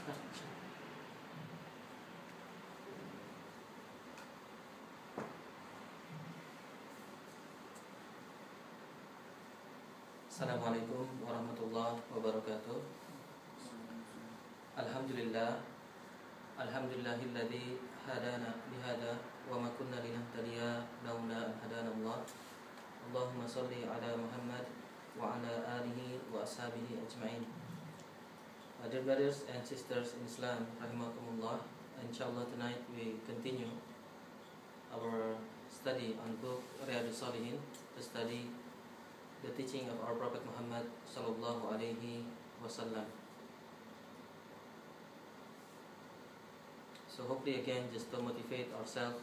start. Assalamualaikum warahmatullahi wabarakatuh. Alhamdulillah, alhamdulillahilladzi hadana lihada wa ma kunna linahtadiya laula an hadana Allah. Allahumma salli ala Muhammad wa ala alihi wa ashabihi ajma'in. Dear brothers and sisters in Islam, rahimakumullah, inshallah tonight we continue our study on book Hurth Saliheen, to study the teaching of our Prophet Muhammad sallallahu alaihi wasallam. So hopefully again, just to motivate ourselves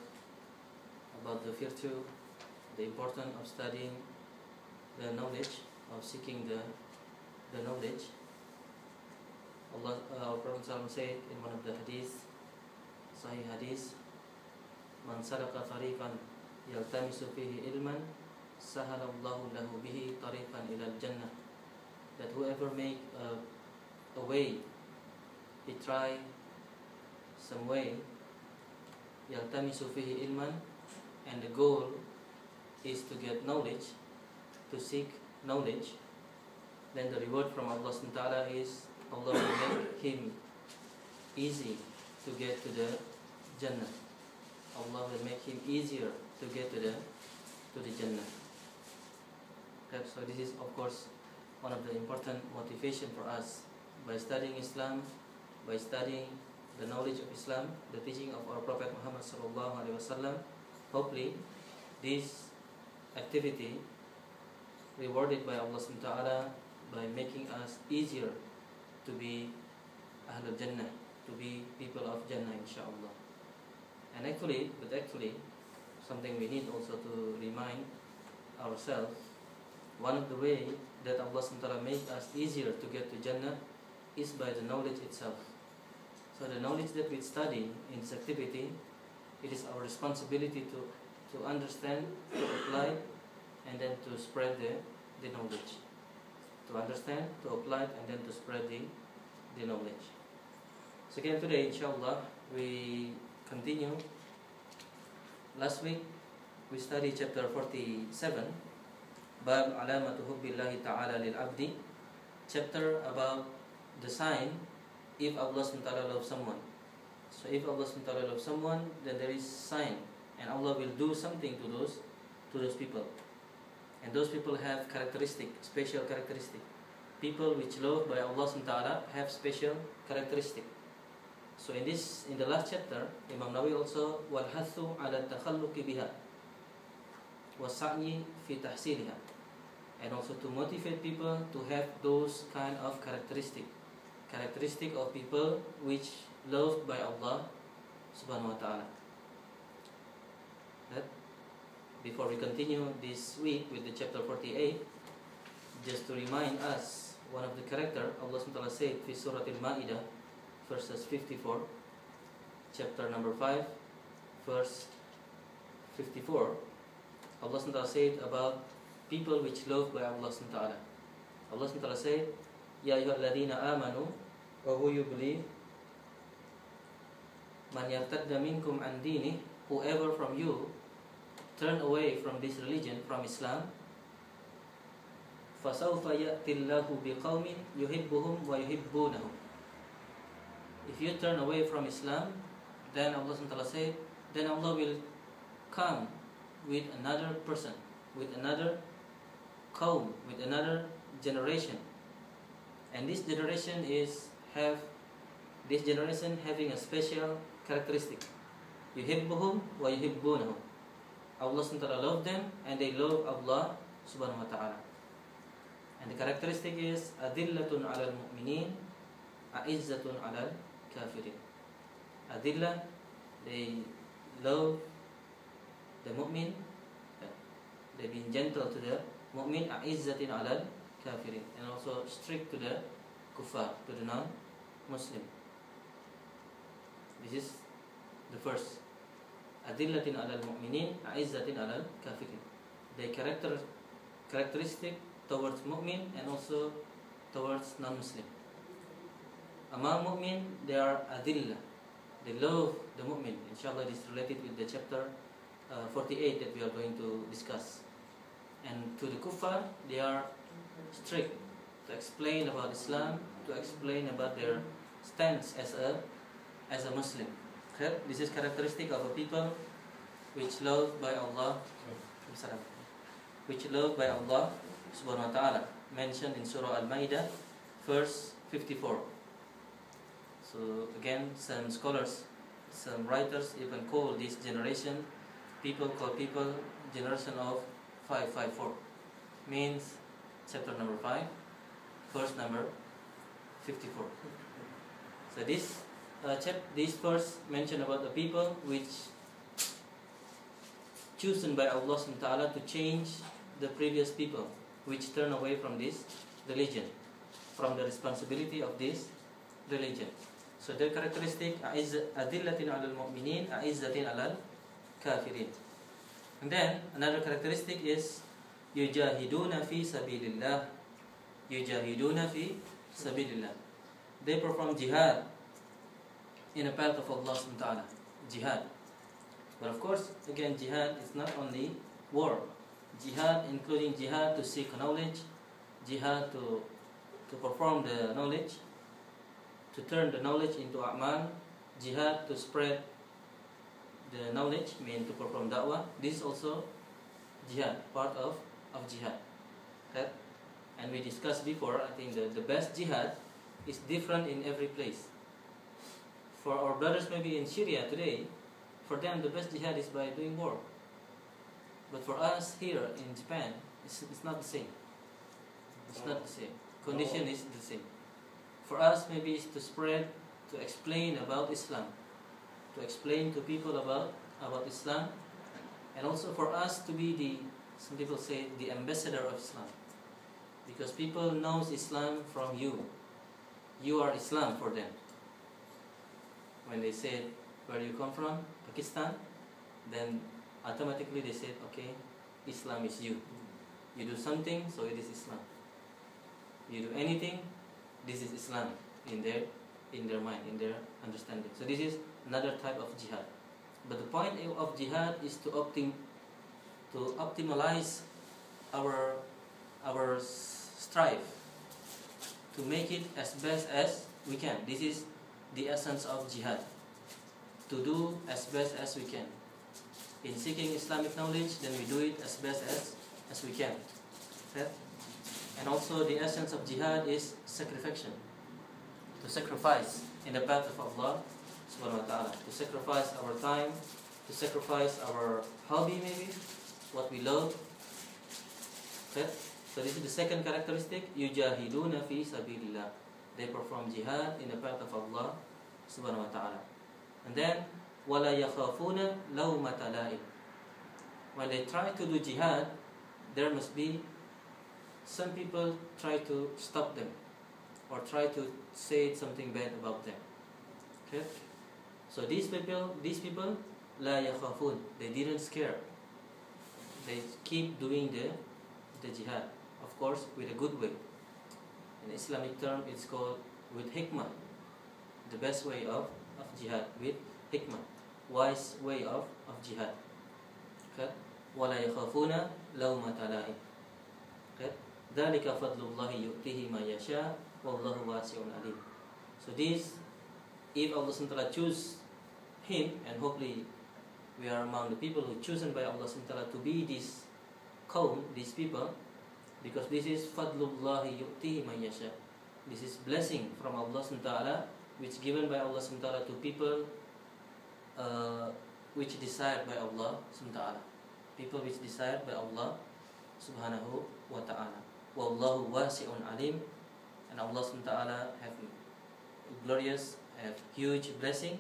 about the virtue, the importance of studying the knowledge, of seeking the knowledge. Our Prophet ﷺ said in one of the hadith, Sahih hadith, "Man salaka tariqan yaltamisu fihi ilman, sahalallahu lahu bihi tariqan ilal jannah." That whoever make a way, he try some way, yaltamisu fihi ilman, and the goal is to get knowledge, to seek knowledge, then the reward from Allah subhanahu wa ta'ala is Allah will make him easy to get to the Jannah. Allah will make him easier to get to the Jannah. Okay, so this is of course one of the important motivation for us. By studying Islam, by studying the knowledge of Islam, the teaching of our Prophet Muhammad sallallahu alaihi wasallam, hopefully this activity rewarded by Allah subhanahu wa ta'ala by making us easier to be Ahlul Jannah, to be people of Jannah, inshallah. And actually, something we need also to remind ourselves, one of the way that Allah subhanahu wa ta'ala make us easier to get to Jannah is by the knowledge itself. So the knowledge that we study in this activity, it is our responsibility to understand, to apply, and then to spread the knowledge. To understand, to apply, and then to spread the knowledge. So again today, inshallah, we continue. Last week we studied chapter 47, Br.AbuAhmad Setiadipura, chapter about the sign if Allah SWT loves someone. So if Allah SWT loves someone, then there is sign, and Allah will do something to those people. And those people have special characteristic. People which loved by Allah SWT have special characteristic. So in the last chapter, Imam Nawawi also walhathu ala takhalluqi biha wasa'yi fi tahsiliha, and also to motivate people to have those kind of characteristic of people which loved by Allah subhanahu wa ta'ala. Before we continue this week with the chapter 48, just to remind us one of the character Allah SWT said in Surah Al-Ma'idah, verses 54, chapter number 5, verse 54. Allah SWT said about people which loved by Allah SWT. Allah SWT said, "Ya ayyuhalladhina amanu," or who you believe, "Man yartadda minkum an dinih," whoever from you turn away from this religion, from Islam, فَسَوْفَ يَأْتِ اللَّهُ بِقَوْمٍ يُحِبُّهُمْ وَيُحِبُّونَهُ. If you turn away from Islam, then Allah SWT said, then Allah will come with another person, with another qawm, with another generation. And this generation having a special characteristic. يُحِبُّهُمْ وَيُحِبُّونَهُ. Allah SWT love them, and they love Allah subhanahu wa ta'ala. And the characteristic is adillatun alal mu'minin, a'izzatun alal kafirin. Adillah, they love the mu'min, they being gentle to the mu'min, a'izzatin alal kafirin, and also strict to the kuffar, to the non-Muslim. This is the first. Adillatin alal mu'minin, a'izzatin alal kafirin. The characteristic towards mu'min and also towards non-Muslim. Among mu'min, they are adillah. They love the mu'min. Inshallah, this is related with the chapter 48 that we are going to discuss. And to the kuffar, they are strict to explain about Islam, to explain about their stance as a Muslim. Okay? This is characteristic of a people which loved by Allah, subhanahu wa ta'ala, mentioned in Surah Al-Ma'idah, verse 54. So again, some scholars, some writers even call this generation, generation of 554. Means chapter number 5, verse number 54. So this verse mentioned about the people which chosen by Allah subhanahu wa ta'ala to change the previous people which turn away from this religion, from the responsibility of this religion. So their characteristic, adillatin alal mu'minin, a'izzatin alal kafirin. And then another characteristic is yujahiduna fi sabilillah. Yujahiduna fi sabilillah. They perform jihad in the path of Allah subhanahu wa ta'ala. Jihad. But of course, again, jihad is not only war. Jihad including jihad to seek knowledge, jihad to perform the knowledge, to turn the knowledge into a'mal, jihad to spread the knowledge, mean to perform da'wah. This is also jihad, part of jihad. Okay? And we discussed before, I think the best jihad is different in every place. For our brothers maybe in Syria today, for them the best jihad is by doing war. But for us here in Japan, it's not the same. It's not the same. Condition is the same. For us maybe it's to spread, to explain about Islam, to explain to people about Islam, and also for us to be some people say the ambassador of Islam, because people knows Islam from you. You are Islam for them. When they say where you come from, Pakistan, then automatically they say, okay, Islam is you. You do something, so it is Islam. You do anything, this is Islam in their mind, in their understanding. So this is another type of jihad. But the point of jihad is to optimize our strive, to make it as best as we can. This is the essence of jihad. To do as best as we can. In seeking Islamic knowledge, then we do it as best as we can. Okay? And also the essence of jihad is sacrification. To sacrifice in the path of Allah subhanahu wa ta'ala. To sacrifice our time, to sacrifice our hobby maybe, what we love. Okay? So this is the second characteristic, yujahiduna fi sabilillah. They perform jihad in the path of Allah subhanahu wa ta'ala. And then wala yakhafuna lawmata la'im. When they try to do jihad, there must be some people try to stop them or try to say something bad about them. Okay? So these people la yakhafun, they didn't scare. They keep doing the jihad, of course with a good way. In Islamic term it's called with hikmah. The best way of jihad, with hikmah, wise way of jihad. Okay? وَلَا يَخَافُونَ لَوْمَةَ لَائِمٍ. Okay? ذَلِكَ فَضْلُ اللَّهِ يُؤْتِهِ مَا يَشَاءُ وَاللَّهُ وَاسِعٌ عَلِيمٌ. So this, if Allah subhanahu wa ta'ala choose him, and hopefully we are among the people who chosen by Allah subhanahu wa ta'ala to be this qawm, these people, because this is فَضْلُ اللَّهِ يُؤْتِهِ مَا يَشَاءُ. This is blessing from Allah subhanahu wa ta'ala, which given by Allah subhanahu wa ta'ala to people which desired by Allah subhanahu wa ta'ala. People which desired by Allah subhanahu wa ta'ala. Wallahu wasi'un alim. And Allah subhanahu wa ta'ala have glorious, have huge blessing,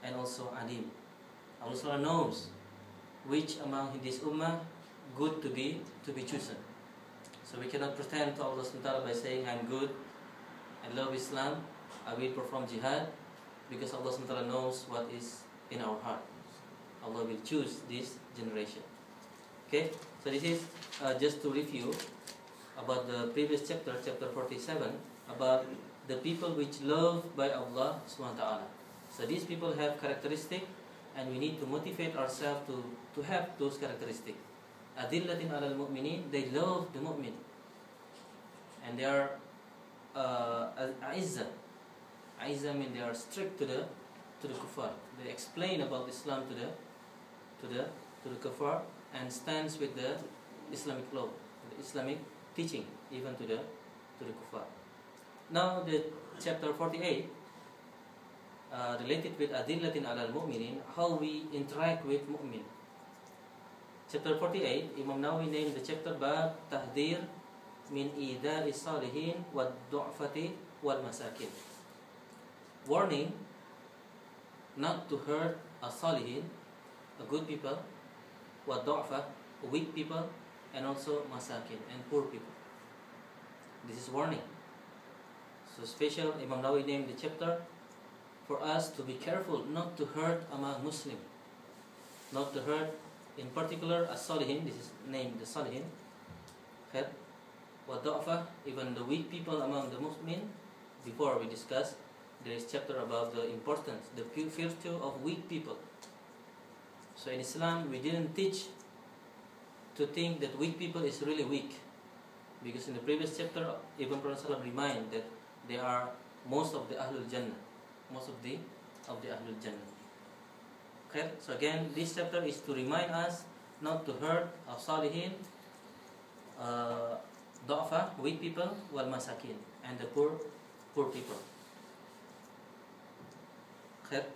and also alim. Allah subhanahu wa ta'ala knows which among this ummah good to be chosen. So we cannot pretend to Allah subhanahu wa ta'ala by saying I'm good, I love Islam, I will perform jihad, because Allah subhanahu wa ta'ala knows what is in our heart. Allah will choose this generation. Okay, so this is just to review about the previous chapter, chapter 47, about the people which loved by Allah subhanahu wa ta'ala. So these people have characteristics, and we need to motivate ourselves to have those characteristics. Adillatin alal mu'minin, they love the mu'min, and they are A'izzah. A'izzah means they are strict to the kuffar. They explain about Islam to the kuffar, and stands with the Islamic law, the Islamic teaching, even to the kuffar. Now the chapter 48 related with Adillatin alal mu'minin, how we interact with mu'min. Chapter 48, Imam Nawawi named the chapter Bab Tahdir min Idha'i Salihin wa Du'fati wal Masakin. Warning not to hurt a Salihin, a good people, wa Du'fa, weak people, and also Masakin, and poor people. This is warning. So special, Imam Nawawi named the chapter for us to be careful not to hurt among Muslim, not to hurt in particular as-Salihin. This is named the Salihin. Wa Du'fa, even the weak people among the Muslimin. Before we discussed, there is chapter about the importance, the virtue of weak people. So in Islam, we didn't teach to think that weak people is really weak, because in the previous chapter, Ibn Prophet remind that they are most of the Ahlul Jannah, most of the Ahlul Jannah. Okay? So again, this chapter is to remind us not to hurt our Salihin, Du'afa, weak people, wal Masakin, and the poor people. Okay?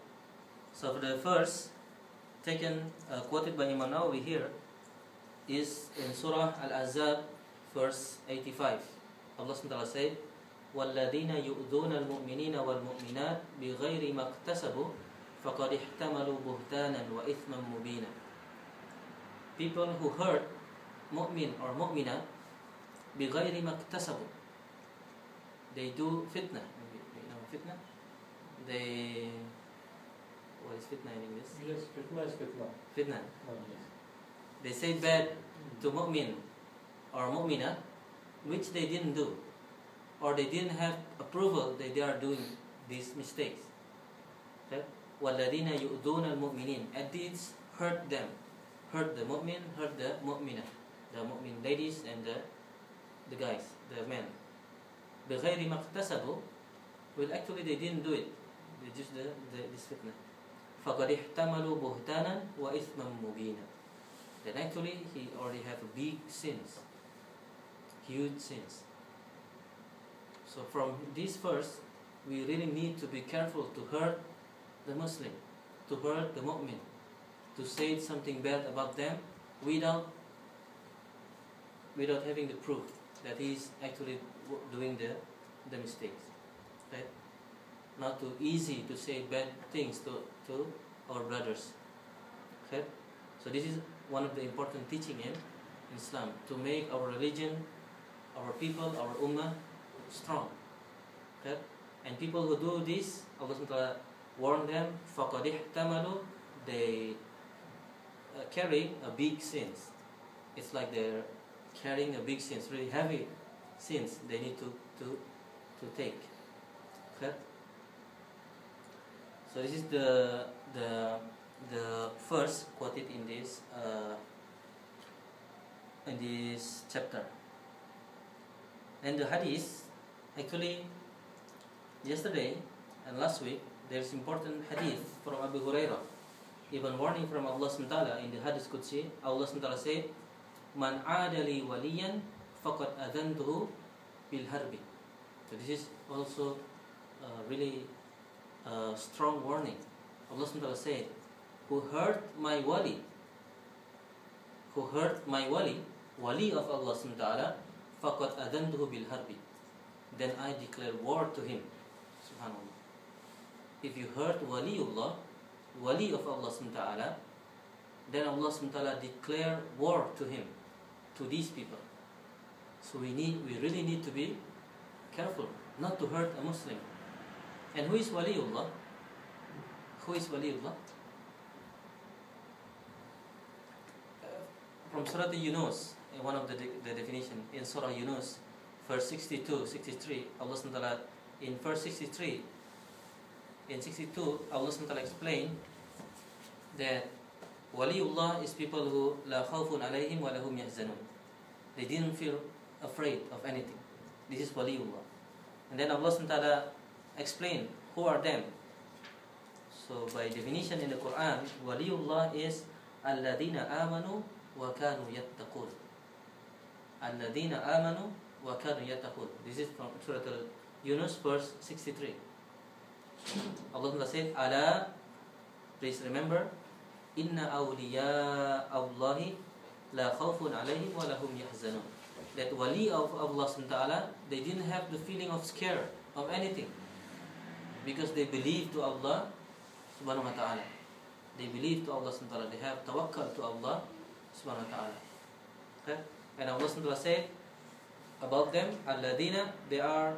So for the verse taken, quoted by Imam Nawawi here, is in Surah Al-Ahzab, verse 85. Allah SWT said, وَالَّذِينَ يُؤْذُونَ الْمُؤْمِنِينَ وَالْمُؤْمِنَاتِ بِغَيْرِ مَا اكْتَسَبُوا فَقَدِ احْتَمَلُوا بُهْتَانًا وَإِثْمًا مُبِينًا. People who hurt mu'min or mu'minat بِغَيْرِ مَا اكْتَسَبُوا, they do fitna. You know fitna? They... What is fitna in English? Yes, fitna is fitna. Fitna. Oh, yes. They say bad to mu'min or mu'minat, which they didn't do, or they didn't have approval that they are doing these mistakes. Okay? وَالَّذِينَ يُؤْذُونَ الْمُؤْمِنِينَ, and these hurt them, hurt the mu'min, hurt the mu'minah, the mu'min ladies and the guys, the men. بِغَيْرِ مَا اكْتَسَبُوا, well actually they didn't do it, they just this fitna. فَقَدِ احْتَمَلُوا بُهْتَانًا وَإِثْمًا مُبِينًا, then actually he already have big sins, huge sins. So from this verse, we really need to be careful to hurt the Muslim, to hurt the mu'min, to say something bad about them without having the proof that he is actually doing the mistakes. Right? Not too easy to say bad things to our brothers. Okay? So this is one of the important teaching in Islam, to make our religion, our people, our ummah strong. Okay? And people who do this, Allah SWT warned them, فَقَدِ احْتَمَلُوا, they carry a big sins. It's like they're carrying a big sins, really heavy sins they need to take. Okay? So this is the verse quoted in this chapter. And the hadith, actually, yesterday and last week, there's important hadith from Abu Hurairah, even warning from Allah SWT in the hadith Qudsi. Allah SWT said, Man adali waliyan faqad adhantuhu bil harbi. So this is also really strong warning. Allah SWT said, who hurt my wali, wali of Allah SWT, faqad adhantuhu bil harbi, then I declare war to him. Subhanallah. If you hurt waliullah, wali of Allah SWT, then Allah SWT declare war to him, to these people. So we really need to be careful not to hurt a Muslim. And who is waliullah? Who is waliullah? From Surah Yunus, one of the definition in Surah Yunus, verse 62, 63, Allah subhanahu wa ta'ala, in verse 63, in 62, Allah subhanahu wa ta'ala explained that Waliullah is people who la khawfun alayhim wa lahum yahzanun. They didn't feel afraid of anything. This is Waliullah. And then Allah subhanahu wa ta'ala explained who are them. So by definition in the Quran, Waliullah is alladhina amanu wa kanu yattaqun. Alladhina amanu wa kanu yattaqun. This is from Surah Yunus, verse 63. Allah said, "Ala, please remember, inna awliya Allahi la khawfun alayhim wa lahum yahzanun." That wali of Allah subhanahu wa ta'ala, they didn't have the feeling of scare of anything, because they believe to Allah subhanahu wa ta'ala. They believe to Allah subhanahu wa ta'ala. They have tawakkal to Allah subhanahu wa ta'ala. Okay? And Allah subhanahu wa ta'ala said about them, alladina, they are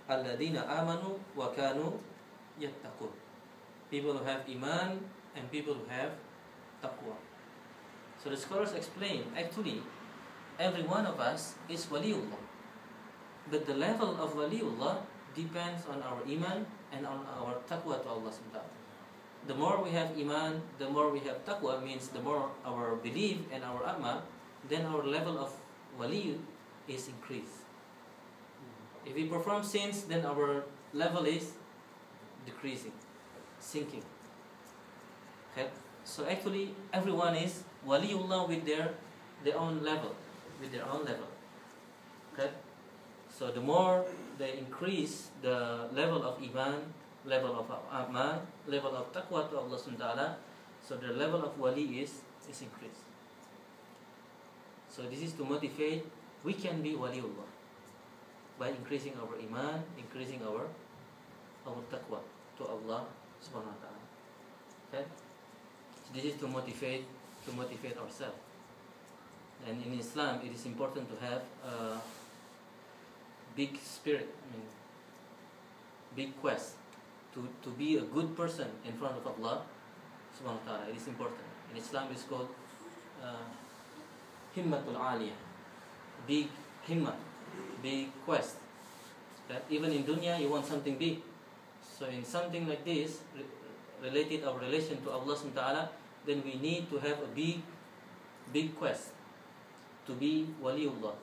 alladina amanu wa kanu yattaqun. People who have iman and people who have taqwa. So the scholars explain, actually, every one of us is waliullah. But the level of waliullah depends on our iman and on our taqwa to Allah subhanahu wa ta'ala. The more we have iman, the more we have taqwa, means the more our belief and our amal, then our level of wali is increased. If we perform sins, then our level is decreasing, sinking. Okay? So actually, everyone is waliullah with their own level, Okay? So the more they increase the level of iman, level of amal, level of taqwa to Allah subhanahu wa ta'ala, so the level of wali is increased. So this is to motivate, we can be waliullah by increasing our iman, increasing our taqwa to Allah subhanahu wa ta'ala. Okay? So this is to motivate ourselves. And in Islam, it is important to have a big spirit, big quest to be a good person in front of Allah subhanahu wa ta'ala. It is important. In Islam, it's called himmatul aliyah, big himmat, big quest. That even in dunya, you want something big. So in something like this, related our relation to Allah subhanahu wa ta'ala, then we need to have a big quest to be waliullah,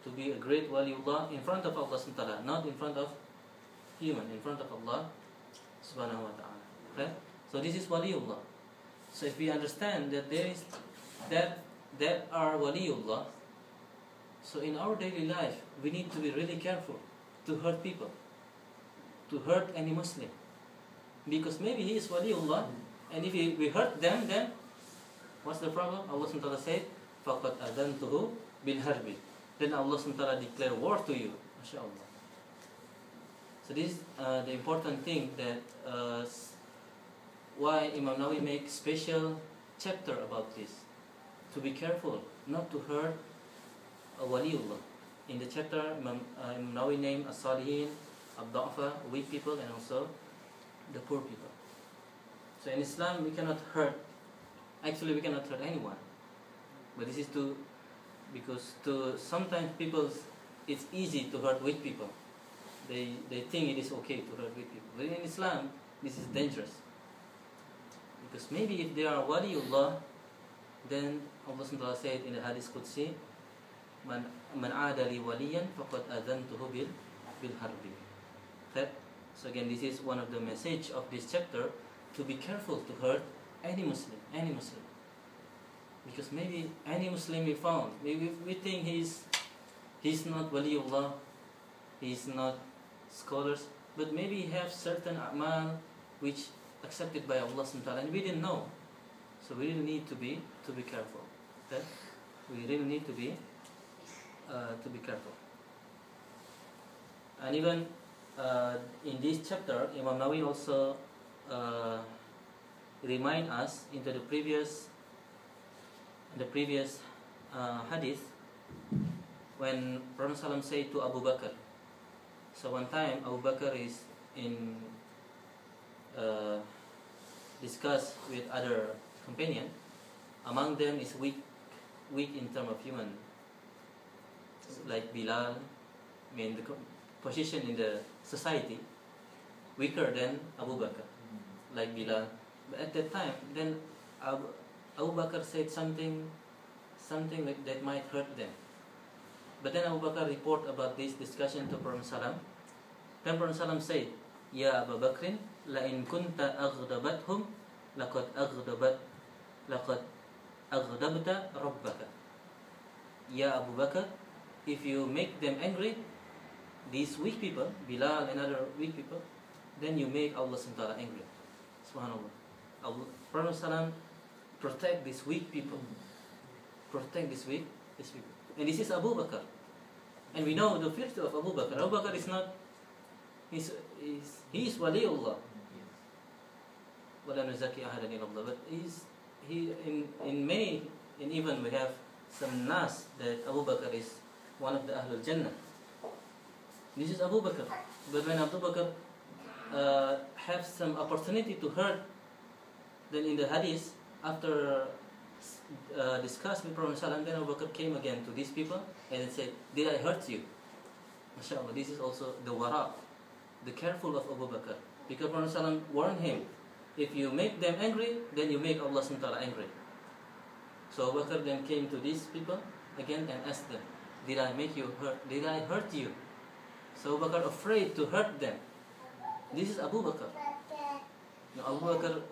to be a great waliullah in front of Allah subhanahu wa ta'ala, not in front of human, in front of Allah subhanahu wa ta'ala. Okay? So this is waliullah. So if we understand that there is that are waliullah, so in our daily life we need to be really careful to hurt people, to hurt any Muslim, because maybe he is waliullah, and if we hurt them, then what's the problem? Allah subhanahu wa ta'ala said, faqad adantuhu bil harbi. Then Allah subhanahu wa ta'ala declare war to you. MashaAllah. So this is the important thing, that why Imam Nawawi makes special chapter about this, to be careful not to hurt a waliullah. In the chapter, Imam Nawawi named As-Saliheen, Ad-Da'fa, weak people, and also the poor people. So in Islam, we cannot hurt anyone. But this is because sometimes it's easy to hurt weak people. They think it is okay to hurt weak people. But in Islam, this is dangerous. Because maybe if they are waliullah, then Allah subhanahu wa ta'ala said in the Hadith Qudsi, Man aada li waliyan faqad adhantuhu bil harbi. Okay? So again, this is one of the message of this chapter, to be careful to hurt any Muslim. Because maybe any Muslim we found, maybe we think he's not waliullah, he's not scholars, but maybe he have certain amal which accepted by Allah subhanahu wa ta'ala, and we didn't know. So we really need to be careful. Okay? We really need to be careful. And even in this chapter, Imam Nawawi also remind us into the previous hadith, when Prophet ﷺ said to Abu Bakr. So one time Abu Bakr is in discuss with other companion. Among them is weak in terms of human like Bilal, the position in the society weaker than Abu Bakr, like Bilal. But at that time, then Abu Bakr said something like that might hurt them. But then Abu Bakr report about this discussion to Prophet Sallam. Then Prophet Sallam said, "Ya Abu Bakrin, la in kunta aghdabathum, laqad aghdabta rabbaka." Ya Abu Bakr, if you make them angry, these weak people, Bilal and other weak people, then you make Allah SWT angry. Subhanallah. Prophet Sallam protect these weak people. Protect these weak people. And this is Abu Bakr. And we know the virtue of Abu Bakr. Abu Bakr is not, he is waliullah. وَلَا نُزَكِي أَحَدًا إِلَّا اللَّهِ. But in many, and even we have some nas that Abu Bakr is one of the Ahlul Jannah. This is Abu Bakr. But when Abu Bakr have some opportunity to hurt, then in the hadith, after discussed with Prophet ﷺ, then Abu Bakr came again to these people and said, "Did I hurt you?" MashaAllah, this is also the wara, the careful of Abu Bakr. Because Prophet ﷺ warned him, if you make them angry, then you make Allah SWT angry. So Abu Bakr then came to these people again and asked them, "Did I make you hurt? Did I hurt you?" So Abu Bakr afraid to hurt them. This is Abu Bakr. Now, Abu Bakr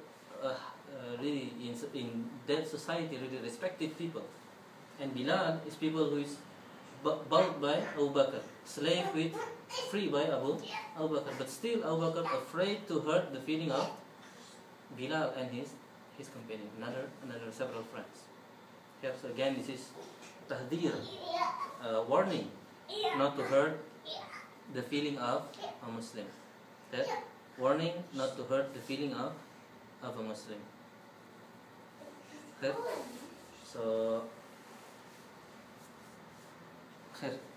really in that society really respected people, and Bilal is people who is bought by Abu Bakr, slave with free by Abu Bakr. But still Abu Bakr afraid to hurt the feeling of Bilal and his companion, another several friends. Here, so again, this is tahdir, warning not to hurt the feeling of a Muslim. That warning not to hurt the feeling of a Muslim. Okay? So,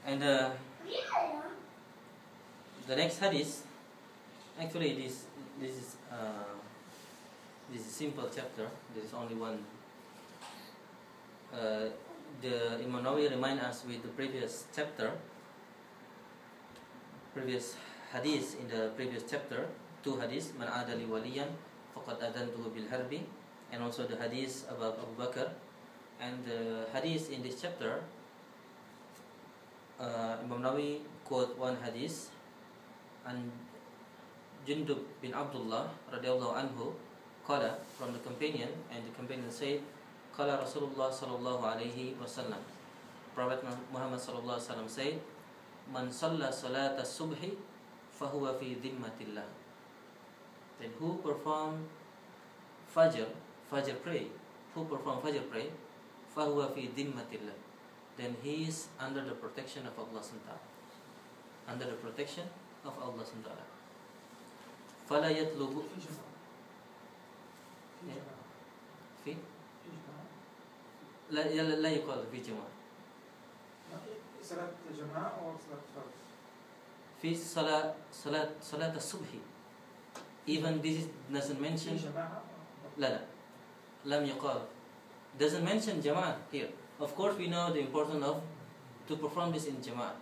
and the next hadith, actually this is a simple chapter. There is only one. The Imam Nawawi remind us with the previous hadith in the previous chapter, two hadiths, "Man adali waliyan faqad adantuhu bil harbi," and also the hadith about Abu Bakr. And the hadith in this chapter, Imam Nawawi quote one hadith and Jundub bin Abdullah radhiyallahu anhu qala, from the companion, and the companion said, "Qala Rasulullah sallallahu alaihi wasallam." Prophet Muhammad sallallahu alaihi wasallam said, "Man salla salata subhi fahuwa fi dhimmatillah." Then who perform Fajr pray, fahuwa fi dhimmatillah, then he is under the protection of Allah SWT. Under the protection of Allah SWT. Fala yatlubu fi la yuqal fi jama'a. Salat jama'a or salat fard? Fi salat as-subhi. Even this doesn't mention lam yuqal, doesn't mention jama'ah here. Of course we know the importance of to perform this in jama'ah.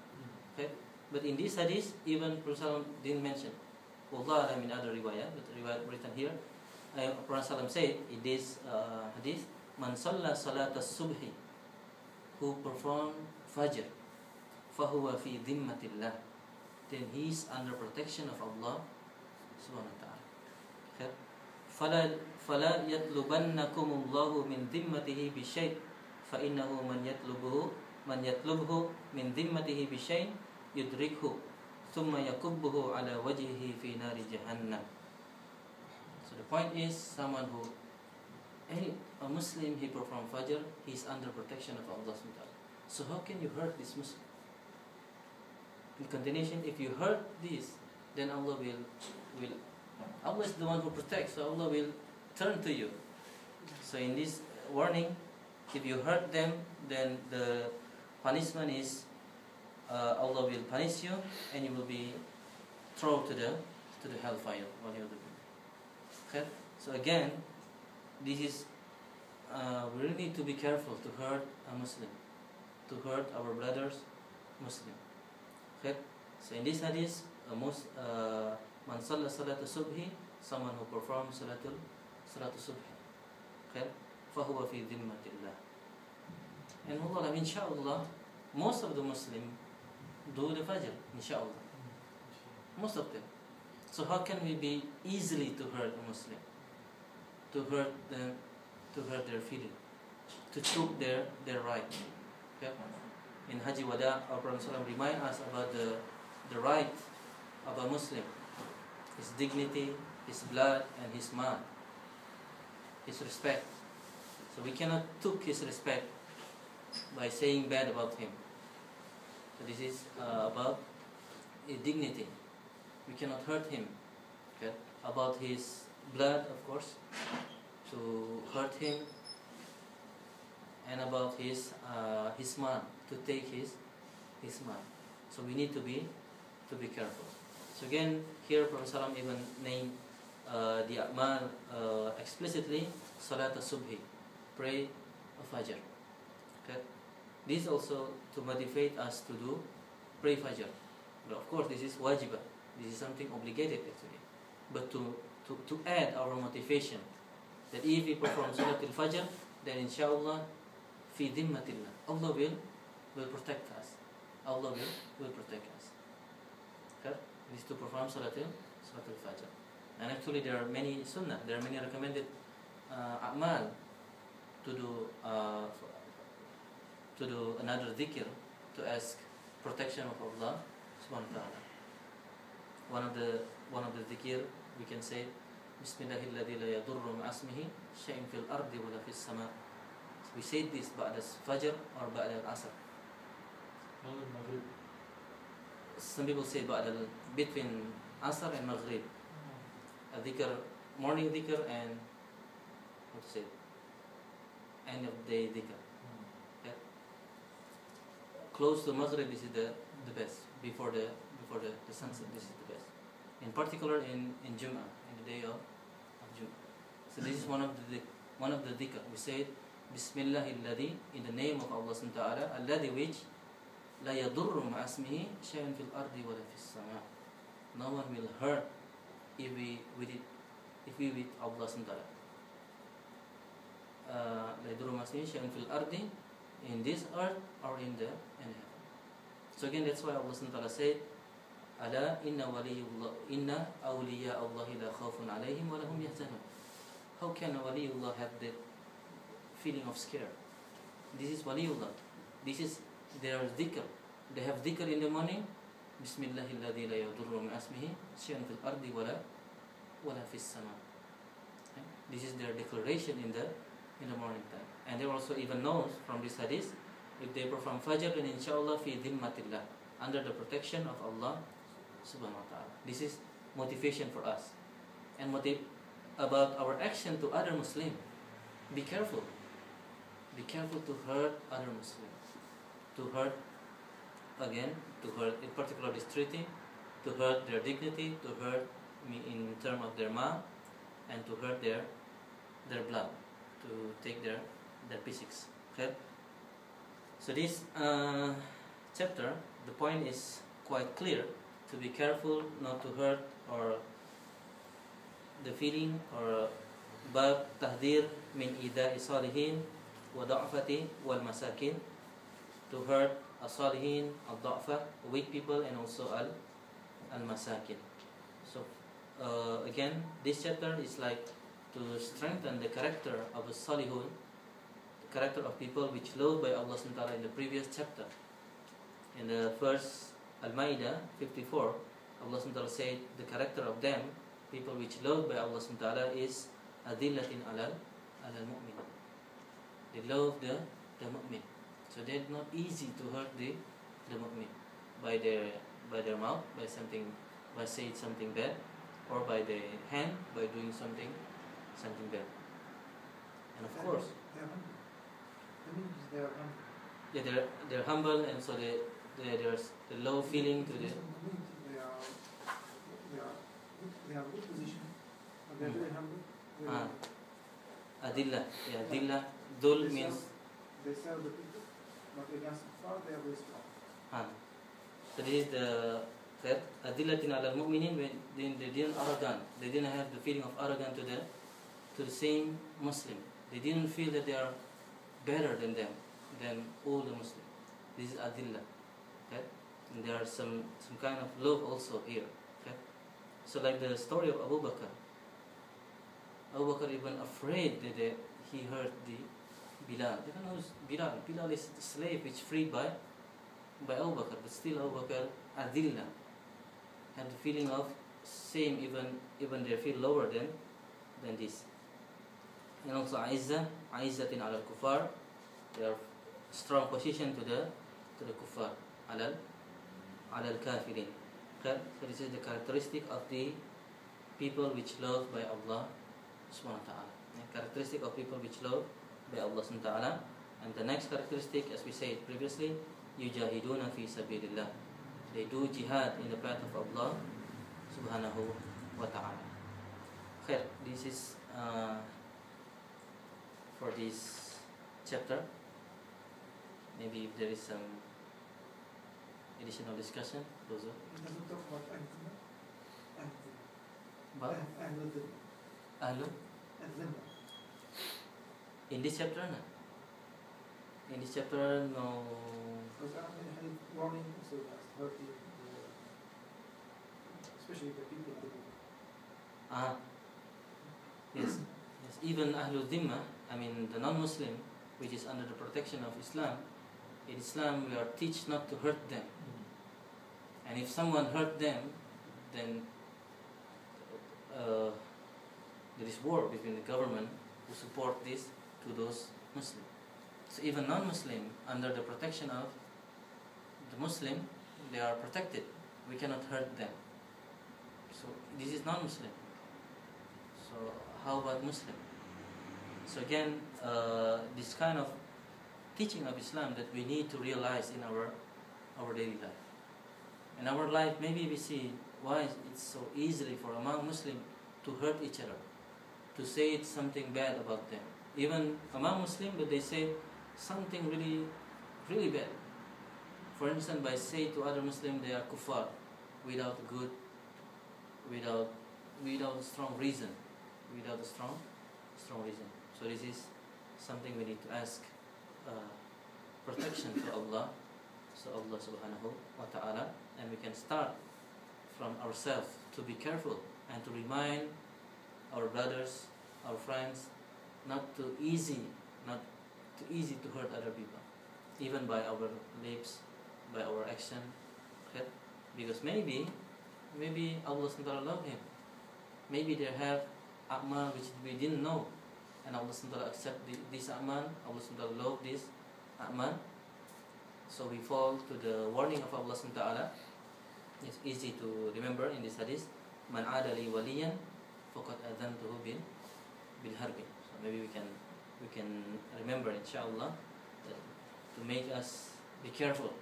Okay? But in this hadith, even Prophet didn't mention. Wallah alam in other riwayat, but riwayat written here, Prophet said in this hadith, "Man salla salat as-subhi," who perform Fajr, fahuwa fi dhimmatillah, then he is under protection of Allah subhanahu wa ta'ala. Okay? فَلَا يَطْلُبَنَّكُمُ اللَّهُ مِنْ ذِمَّتِهِ بِشَيْءٍ فَإِنَّهُ مَنْ يَطْلُبْهُ مِنْ ذِمَّتِهِ بِشَيْءٍ يُدْرِكْهُ ثُمَّ يَكُبُّهُ عَلَى وَجْهِهِ فِي نَارِ جَهَنَّمَ. So the point is, someone who, a Muslim, he perform Fajr, he is under protection of Allah SWT. So how can you hurt this Muslim? In continuation, if you hurt this, then Allah will Allah is the one who protects, so Allah will turn to you. So in this warning, if you hurt them, then the punishment is Allah will punish you, and you will be thrown to the hellfire. Okay? So again, this is we really need to be careful to hurt a Muslim, to hurt our brothers, Muslim. Okay? So in this hadith, man salla salatul subhi, someone who performs salatul subhi, okay, fahuwa fi dhimmatillah. And Allah, inshallah, most of the Muslims do the Fajr, inshallah. Most of them. So how can we be easily to hurt a Muslim? To hurt them, to hurt their feeling, to choke their right. Okay? In Haji Wada, our Prophet ﷺ reminds us about the right of a Muslim, his dignity, his blood, and his man, his respect. So we cannot take his respect by saying bad about him. So this is about his dignity. We cannot hurt him. Okay? About his blood, of course, to hurt him, and about his man, to take his man. So we need to be careful. So again, here Prophet ﷺ even named the a'mal explicitly, Salat al-Subhi, pray of Fajr. Okay? This also to motivate us to do pray Fajr. But of course, this is wajibah. This is something obligated actually. But to add our motivation, that if we perform Salat al-Fajr, then inshallah, fi dhimmatillah, Allah will protect us. Allah will protect us. Okay? This is to perform Salat al-Fajr. And actually there are many sunnah, there are many recommended a'mal to do another dhikr, to ask protection of Allah subhanahu wa ta'ala. One of the dhikr we can say, Bismillahilladzi la yadurru ma'asmihi shay'in fil ardi wa la fis sama'. We say this ba'da Fajr or ba'da al-Asr. Some people say between Asr and Maghrib. A dhikr, morning dhikr, and what to say, end of day dhikr. Okay? Close to Maghrib, this is the best. Before the sunset, this is the best. In particular in Jum'ah, in the day of Jum'ah. So this is one of the dhikr. We say Bismillahilladzi, in the name of Allah subhanahu wa ta'ala, alladhi which la yadurru ma'asmihi shay'un fil ardi wa la fis sama'. No one will hurt if we with Allah subhanahu wa ta'ala. La yadurru ma'asmihi shay'un fil ardi, in this earth or in heaven. So again, that's why Allah subhanahu wa ta'ala said, Ala inna awliya Allahi la khawfun alayhim wa lahum yahzanun. How can a waliullah have that feeling of scare? This is waliullah. This is their dhikr. They have dhikr in the morning. Bismillahilladzi la yadurru ma'asmihi shay'un fil ardi wa la fis sama'. This is their declaration in the morning time. And they also even know from this hadith, if they perform Fajr, then inshallah fi dhimmatillah, under the protection of Allah subhanahu wa ta'ala. This is motivation for us. And about our action to other Muslims. Be careful. Be careful to hurt other Muslims. To hurt in particular this treaty, to hurt their dignity, to hurt me in terms of their ma, and to hurt their blood, to take their physics. Okay? So this chapter, the point is quite clear, to be careful not to hurt or the feeling, or bab tahdir min ida'i salihin wa da'fati wal masakin, to hurt as-salihin, al-da'fa, weak people, and also al-masakin. So again, this chapter is like to strengthen the character of a salihun, the character of people which loved by Allah subhanahu wa ta'ala in the previous chapter. In the first Al-Ma'idah 54, Allah subhanahu wa ta'ala said the character of them, people which loved by Allah subhanahu wa ta'ala, is adillatin alal mu'min. They love the mu'min. So they're not easy to hurt the mu'min by their mouth, by saying something bad, or by the hand, by doing something bad. And of course, they're humble, and so there's the low feeling to the. They have good position, but they're very humble. Adillah, yeah, Adillah. Dul means they serve the people, but against the far they are very strong. So this is the third. Adillatin ala al-mu'minin, when they didn't arrogant. They didn't have the feeling of arrogant to the same Muslim. They didn't feel that they are better than them, than all the Muslims. This is adillah. Okay? And there are some kind of love also here. Okay? So like the story of Abu Bakr. Abu Bakr even afraid that he heard the Bilal. They don't know who's Bilal. Bilal is the slave which freed by Abu Bakr, but still Abu Bakr adillah had the feeling of same, even they feel lower than this. And also Aizzatin ala al-Kufar, their strong position to the Kufar, ala al-Kafirin. So this is the characteristic of the people which loved by Allah subhanahu wa ta'ala. Characteristic of people which loved by Allah subhanahu wa ta'ala. And the next characteristic, as we said previously, yujahiduna fi sabilillah. They do jihad in the path of Allah subhanahu wa ta'ala. Khair, this is for this chapter. Maybe if there is some additional discussion, those are. It doesn't talk about anything. But Ahlu? In this chapter, no? In this chapter, no. Because I had warning also about especially the people who. Yes. Even Ahlul Dhimma, I mean the non-Muslim, which is under the protection of Islam. In Islam, we are taught not to hurt them. And if someone hurt them, then there is war between the government who support this to those Muslims. So even non-Muslim, under the protection of the Muslim, they are protected. We cannot hurt them. So this is non-Muslim. So how about Muslim? So again, this kind of teaching of Islam that we need to realize in our daily life. In our life, maybe we see why it's so easily for among Muslims to hurt each other, to say something bad about them. Even among Muslims, but they say something really, really bad. For instance, by saying to other Muslims they are kuffar, without strong reason, without a strong reason. So this is something we need to ask protection to Allah, so Allah subhanahu wa ta'ala, and we can start from ourselves to be careful and to remind our brothers, our friends, not too easy to hurt other people, even by our lips, by our action, okay? Because maybe Allah subhanahu wa ta'ala love him. Maybe they have a'mal which we didn't know, and Allah subhanahu wa ta'ala accept this a'mal. Allah subhanahu wa ta'ala love this a'mal. So we fall to the warning of Allah subhanahu wa ta'ala. It's easy to remember in this hadith. Man adali waliyan faqad adhantuhu bil harbi. So maybe we can remember, inshallah, to make us be careful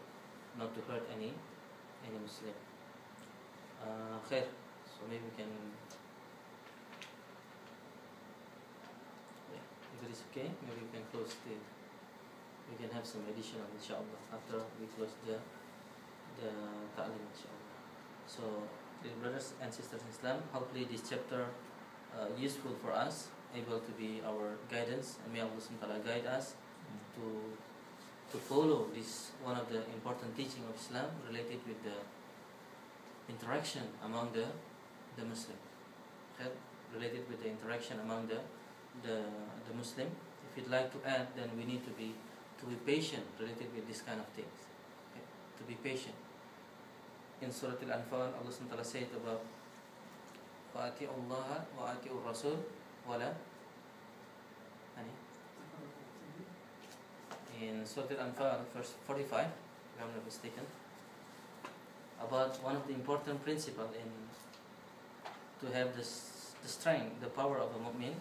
not to hurt any Muslim. Khair. So maybe we can, if it is okay, maybe we can close we can have some additional, inshallah, after we close the ta'lim, inshallah. So, dear brothers and sisters in Islam, hopefully this chapter useful for us, able to be our guidance, and may Allah subhanahu wa ta'ala guide us to follow this one of the important teaching of Islam related with the interaction among the Muslim. Okay? Related with the interaction among the Muslim. If you'd like to add, then we need to be patient related with this kind of things. Okay? To be patient. In Surah Al-Anfal, Allah subhanahu wa ta'ala said about وَأَطِيعُوا اللَّهَ وَأَطِيعُوا الرَّسُولَ وَلَا. In Surah Al-Anfal, verse 45, if I'm not mistaken, about one of the important principles in to have the strength, the power of a mu'min.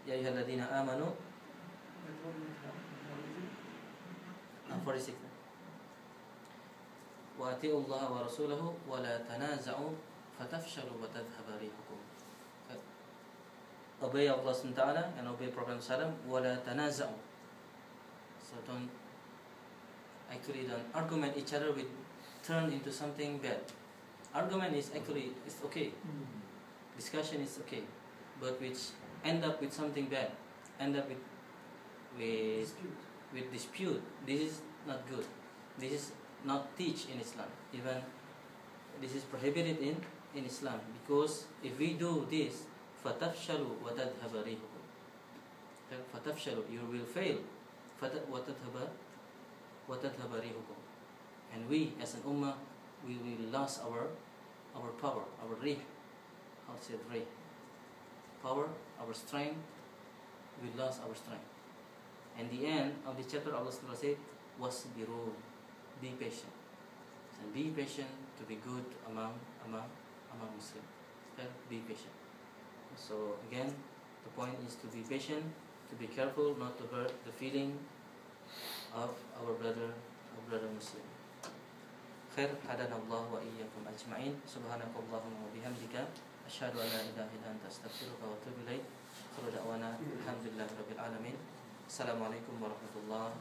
Ya ayyuhalladhina amanu. 46. Wa ati'u Allah wa rasulahu wa la tanaza'u fatafshalu wa tadhhaba rihukum. Obey Allah subhanahu wa ta'ala and obey Prophet sallallahu alaihi wasallam, wa la tanaza'u. So don't argument each other with turn into something bad. Argument is actually okay. Discussion is okay, but which end up with something bad, end up with dispute. This is not good. This is not teach in Islam. Even this is prohibited in Islam, because if we do this, fatafshalu wa tadhhaba rihukum. Fatafshalu, you will fail. Wa tadhhaba rihukum. And we as an ummah, we will lose our power, our rih. How to say rih? Power, our strength. We lost our strength. And the end of the chapter, Allah said, "Wasbiru, be patient, and be patient to be good among Muslims." Okay? Be patient. So again, the point is to be patient, to be careful not to hurt the feeling of our brother Muslim. Khair, hadana Allah wa iyyakum ajma'in. Subhanakallahumma wa bihamdika, asyhadu an la ilaha illa anta, astaghfiruka wa atubu ilaik. Akhiru da'wana alhamdulillahi rabbil alamin. Assalamualaikum warahmatullahi